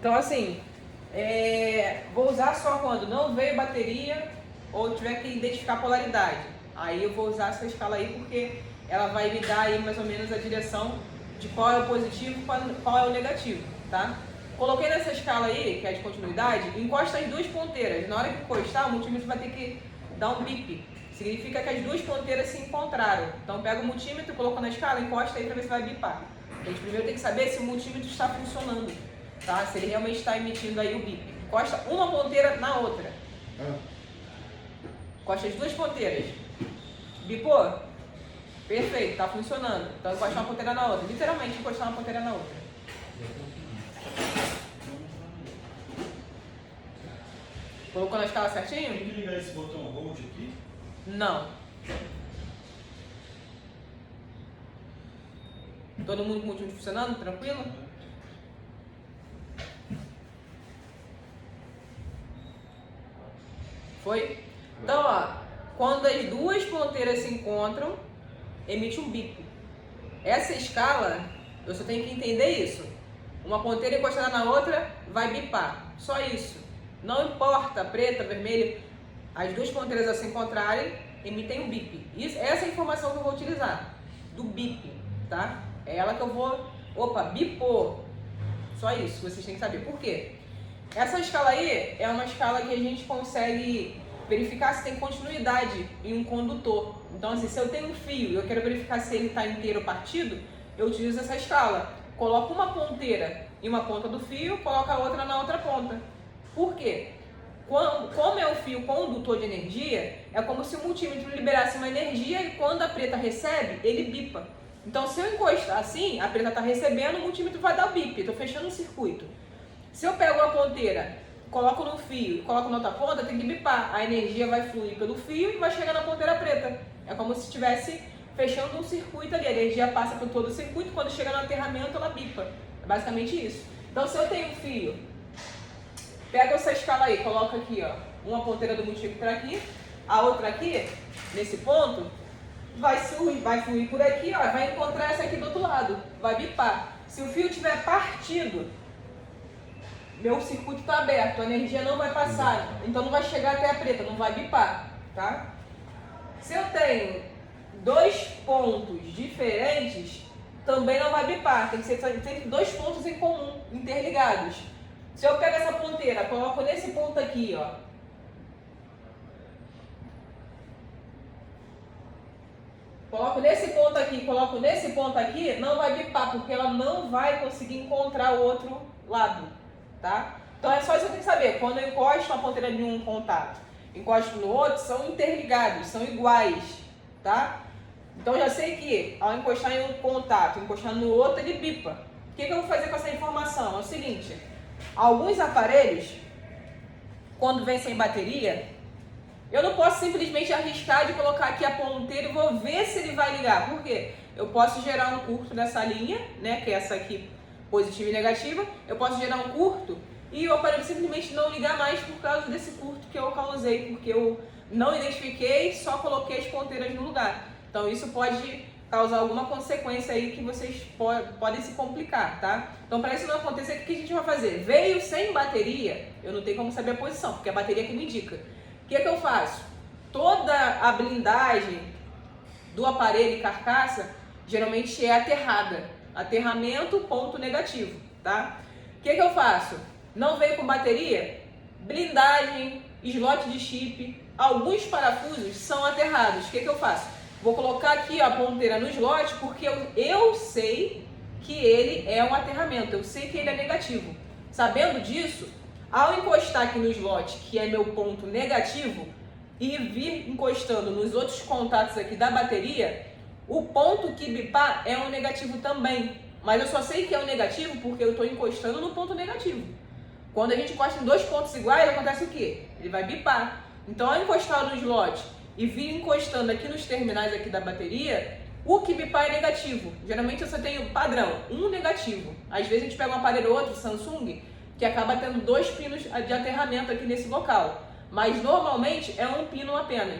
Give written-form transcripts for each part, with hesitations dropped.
Então assim, vou usar só quando não veio bateria ou tiver que identificar polaridade. Aí eu vou usar essa escala aí porque ela vai me dar aí mais ou menos a direção de qual é o positivo e qual é o negativo, tá? Coloquei nessa escala aí, que é de continuidade, encosta as duas ponteiras. Na hora que encostar, o multímetro vai ter que dar um bip. Significa que as duas ponteiras se encontraram. Então pega o multímetro, coloca na escala, encosta aí para ver se vai bipar. A gente primeiro tem que saber se o multímetro está funcionando, tá? Se ele realmente está emitindo aí o bip. Encosta uma ponteira na outra. Encosta as duas ponteiras. Bipou? Perfeito, está funcionando. Então encosta uma ponteira na outra. Literalmente encostar uma ponteira na outra. Colocou na escala certinho? Tem que ligar esse botão hold aqui? Não. Todo mundo com o multímetro funcionando? Tranquilo? Foi? Então, ó, quando as duas ponteiras se encontram, emite um bip. Essa escala, eu só tenho que entender isso. Uma ponteira encostada na outra vai bipar. Só isso. Não importa, preta, vermelho, as duas ponteiras ao se encontrarem, emitem um bip. Essa é a informação que eu vou utilizar, do bip, tá? É ela que eu vou... Opa, bipou. Só isso, vocês têm que saber. Por quê? Essa escala aí é uma escala que a gente consegue verificar se tem continuidade em um condutor. Então, assim, se eu tenho um fio e eu quero verificar se ele está inteiro ou partido, eu utilizo essa escala. Coloco uma ponteira em uma ponta do fio, coloco a outra na outra ponta. Por quê? Como é um fio condutor de energia, é como se o multímetro liberasse uma energia e quando a preta recebe, ele bipa. Então, se eu encostar assim, a preta está recebendo, o multímetro vai dar o bip. Estou fechando o circuito. Se eu pego uma ponteira, coloco no fio e coloco na outra ponta, tem que bipar. A energia vai fluir pelo fio e vai chegar na ponteira preta. É como se estivesse fechando um circuito ali. A energia passa por todo o circuito, quando chega no aterramento, ela bipa. É basicamente isso. Então, se eu tenho um fio, pega essa escala aí, coloca aqui, ó, uma ponteira do multímetro aqui, a outra aqui, nesse ponto, vai fluir por aqui, ó, vai encontrar essa aqui do outro lado, vai bipar. Se o fio tiver partido, meu circuito está aberto, a energia não vai passar, então não vai chegar até a preta, não vai bipar, tá? Se eu tenho dois pontos diferentes, também não vai bipar, tem que ser sempre dois pontos em comum, interligados. Se eu pego essa ponteira, coloco nesse ponto aqui, ó. Coloco nesse ponto aqui, coloco nesse ponto aqui, não vai bipar, porque ela não vai conseguir encontrar o outro lado, tá? Então é só isso que eu tenho que saber. Quando eu encosto a ponteira de um contato, encosto no outro, são interligados, são iguais, tá? Então eu já sei que ao encostar em um contato, encostar no outro, ele bipa. O que eu vou fazer com essa informação? É o seguinte... Alguns aparelhos, quando vem sem bateria, eu não posso simplesmente arriscar de colocar aqui a ponteira e vou ver se ele vai ligar. Por quê? Eu posso gerar um curto nessa linha, né, que é essa aqui, positiva e negativa. Eu posso gerar um curto e o aparelho simplesmente não ligar mais por causa desse curto que eu causei, porque eu não identifiquei, só coloquei as ponteiras no lugar. Então isso pode causar alguma consequência aí que vocês podem se complicar, tá? Então, para isso não acontecer, o que a gente vai fazer? Veio sem bateria, eu não tenho como saber a posição, porque é a bateria que me indica. O que é que eu faço? Toda a blindagem do aparelho e carcaça, geralmente é aterrada. Aterramento, ponto negativo, tá? O que é que eu faço? Não veio com bateria? Blindagem, slot de chip, alguns parafusos são aterrados. O que é que eu faço? Vou colocar aqui a ponteira no slot porque eu sei que ele é um aterramento, eu sei que ele é negativo. Sabendo disso, ao encostar aqui no slot, que é meu ponto negativo, e vir encostando nos outros contatos aqui da bateria, o ponto que bipar é um negativo também. Mas eu só sei que é um negativo porque eu estou encostando no ponto negativo. Quando a gente encosta em dois pontos iguais, acontece o quê? Ele vai bipar. Então, ao encostar no slot e vir encostando aqui nos terminais aqui da bateria, o que bipar é negativo. Geralmente eu só tenho padrão, um negativo. Às vezes a gente pega um aparelho ou outro, Samsung, que acaba tendo dois pinos de aterramento aqui nesse local. Mas normalmente é um pino apenas.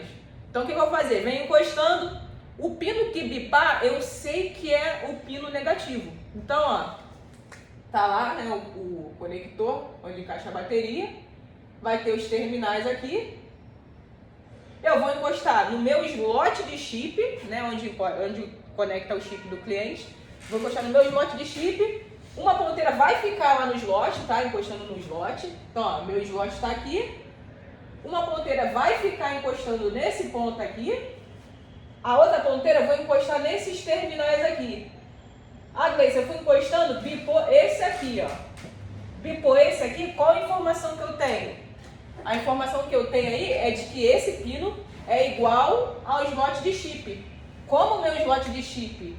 Então o que eu vou fazer? Venho encostando, o pino que bipar eu sei que é o pino negativo. Então, ó, Tá lá, né, o conector onde encaixa a bateria, vai ter os terminais aqui. Eu vou encostar no meu slot de chip, né, onde conecta o chip do cliente. Vou encostar no meu slot de chip. Uma ponteira vai ficar lá no slot, tá? Encostando no slot. Então, ó, meu slot está aqui. Uma ponteira vai ficar encostando nesse ponto aqui. A outra ponteira eu vou encostar nesses terminais aqui. Ah, Gleice, eu fui encostando, bipou esse aqui, ó. Bipou esse aqui, qual a informação que eu tenho? A informação que eu tenho aí é de que esse pino é igual ao slot de chip. Como o meu slot de chip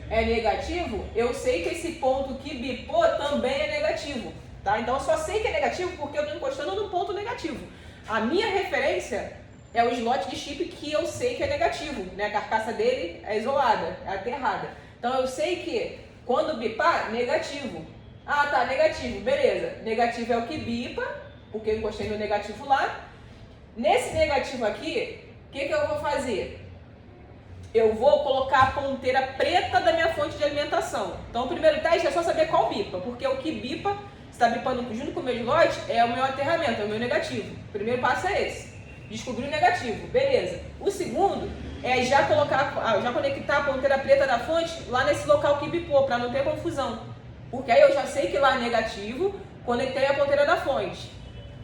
é negativo, eu sei que esse ponto que bipou também é negativo. Tá? Então eu só sei que é negativo porque eu estou encostando no ponto negativo. A minha referência é o slot de chip que eu sei que é negativo. Né? A carcaça dele é isolada, é aterrada. Então eu sei que quando bipar, negativo. Ah, tá, negativo, beleza. Negativo é o que bipa, porque eu encostei no negativo lá. Nesse negativo aqui, o que eu vou fazer? Eu vou colocar a ponteira preta da minha fonte de alimentação. Então o primeiro teste é só saber qual bipa, porque o que bipa, se está bipando junto com o meu slot, é o meu aterramento, é o meu negativo. O primeiro passo é esse. Descobrir o negativo, beleza. O segundo é já conectar a ponteira preta da fonte lá nesse local que bipou, para não ter confusão. Porque aí eu já sei que lá é negativo, conectei a ponteira da fonte.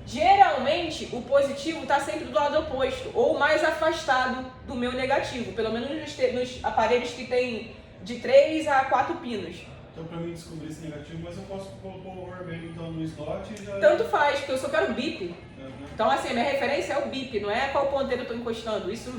Geralmente, o positivo está sempre do lado oposto, ou mais afastado do meu negativo, pelo menos nos aparelhos que tem de 3 a 4 pinos. Então, para mim descobrir esse negativo, mas eu posso pôr o vermelho então, no slot e já... Tanto faz, porque eu só quero bip. Uhum. Então, assim, a minha referência é o bip, não é qual ponteiro eu estou encostando. Isso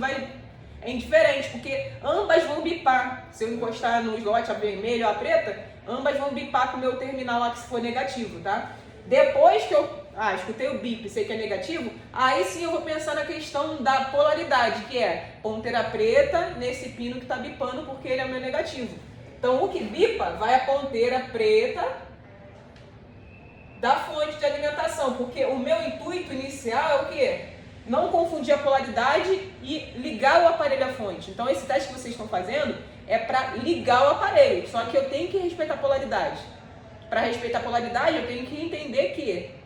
é indiferente, porque ambas vão bipar. Se eu encostar no slot a vermelha ou a preta, ambas vão bipar com o meu terminal lá que se for negativo, tá? Depois que eu escutei o bip, sei que é negativo, aí sim eu vou pensar na questão da polaridade, que é ponteira preta nesse pino que está bipando porque ele é o meu negativo. Então o que bipa vai a ponteira preta da fonte de alimentação, porque o meu intuito inicial é o quê? Não confundir a polaridade e ligar o aparelho à fonte. Então esse teste que vocês estão fazendo é para ligar o aparelho, só que eu tenho que respeitar a polaridade. Para respeitar a polaridade, eu tenho que entender que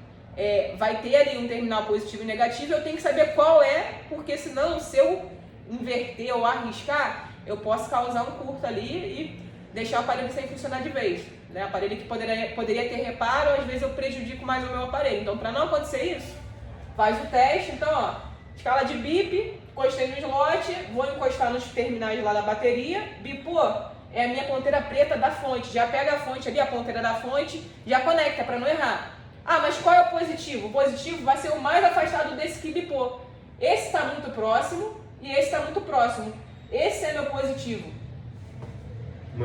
vai ter ali um terminal positivo e negativo, eu tenho que saber qual é, porque senão, se eu inverter ou arriscar, eu posso causar um curto ali e deixar o aparelho sem funcionar de vez. Né? Aparelho que poderia ter reparo, às vezes eu prejudico mais o meu aparelho. Então, para não acontecer isso, faz o teste. Então, ó, escala de bip, encostei no slot, vou encostar nos terminais lá da bateria, bipou. É a minha ponteira preta da fonte, já pega a fonte ali, a ponteira da fonte, já conecta para não errar. Ah, mas qual é o positivo? O positivo vai ser o mais afastado desse que bipou. Esse está muito próximo e esse está muito próximo. Esse é meu positivo.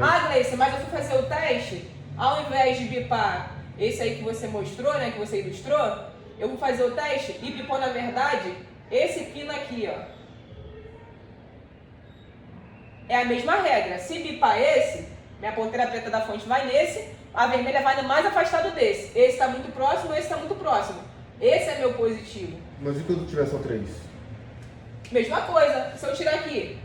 Ah, Gleice, mas eu fui fazer o teste, ao invés de bipar esse aí que você mostrou, né, que você ilustrou, eu vou fazer o teste e bipou, na verdade, esse pino aqui, ó. É a mesma regra. Se bipar esse, minha ponteira preta da fonte vai nesse, a vermelha vai no mais afastado desse. Esse está muito próximo, esse está muito próximo. Esse é meu positivo. Mas e quando tiver só 3? Mesma coisa. Se eu tirar aqui,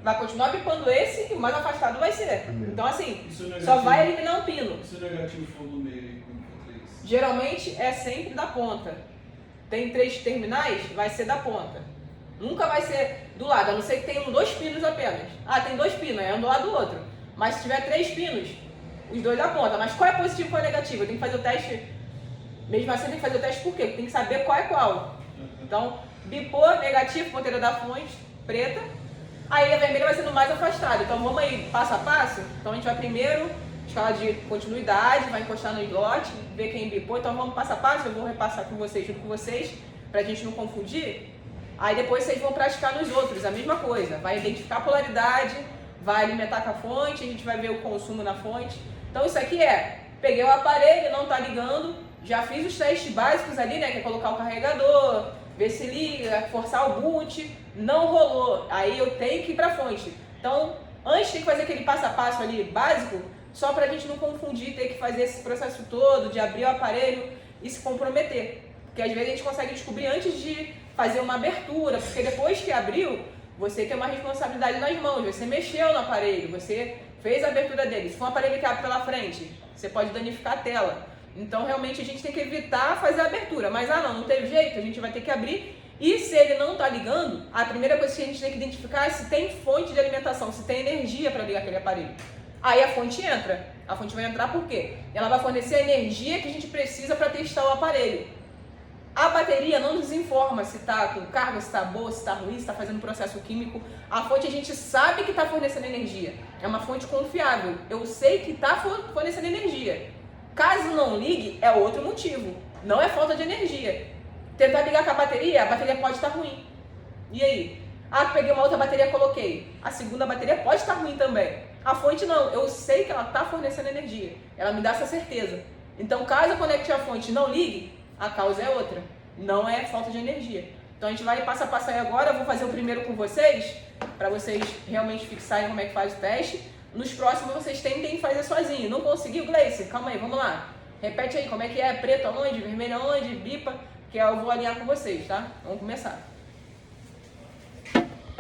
vai continuar bipando esse e o mais afastado vai ser. Então assim, só vai eliminar um pino. E se o negativo for do meio aí, como for 3? Geralmente é sempre da ponta. Tem 3 terminais, vai ser da ponta. Nunca vai ser do lado, a não ser que tenham 2 pinos apenas. Ah, tem 2 pinos, é um do lado do outro. Mas se tiver 3 pinos, os 2 da ponta. Mas qual é positivo e qual é negativo? Eu tenho que fazer o teste. Mesmo assim, eu tenho que fazer o teste por quê? Porque tem que saber qual é qual. Então, bipou, negativo, ponteira da fonte, preta. Aí a vermelha vai sendo mais afastada. Então vamos aí, passo a passo. Então a gente vai primeiro, escala de continuidade, vai encostar no slot, ver quem bipou. Então vamos passo a passo, eu vou repassar com vocês, junto com vocês, pra gente não confundir. Aí depois vocês vão praticar nos outros, a mesma coisa. Vai identificar a polaridade, vai alimentar com a fonte, a gente vai ver o consumo na fonte. Então isso aqui peguei o aparelho, não tá ligando, já fiz os testes básicos ali, né, que é colocar o carregador, ver se liga, forçar o boot, não rolou. Aí eu tenho que ir pra fonte. Então, antes tem que fazer aquele passo a passo ali básico, só pra gente não confundir, ter que fazer esse processo todo de abrir o aparelho e se comprometer. Porque às vezes a gente consegue descobrir antes de fazer uma abertura, porque depois que abriu, você tem uma responsabilidade nas mãos, você mexeu no aparelho, você fez a abertura dele. Se for um aparelho que abre pela frente, você pode danificar a tela. Então, realmente, a gente tem que evitar fazer a abertura. Mas, não teve jeito, a gente vai ter que abrir. E se ele não está ligando, a primeira coisa que a gente tem que identificar é se tem fonte de alimentação, se tem energia para ligar aquele aparelho. Aí a fonte entra. A fonte vai entrar por quê? Ela vai fornecer a energia que a gente precisa para testar o aparelho. A bateria não nos informa se está com carga, se está boa, se está ruim, se está fazendo processo químico. A fonte a gente sabe que está fornecendo energia. É uma fonte confiável. Eu sei que está fornecendo energia. Caso não ligue, é outro motivo. Não é falta de energia. Tentar ligar com a bateria pode estar ruim. E aí? Peguei uma outra bateria e coloquei. A segunda bateria pode estar ruim também. A fonte não. Eu sei que ela está fornecendo energia. Ela me dá essa certeza. Então, caso eu conecte a fonte e não ligue, a causa é outra. Não é falta de energia. Então, a gente vai passo a passo aí agora. Eu vou fazer o primeiro com vocês, para vocês realmente fixarem como é que faz o teste. Nos próximos, vocês tentem fazer sozinho. Não conseguiu, Gleice? Calma aí, vamos lá. Repete aí como é que é. Preto aonde, vermelho aonde, bipa, que eu vou alinhar com vocês, tá? Vamos começar.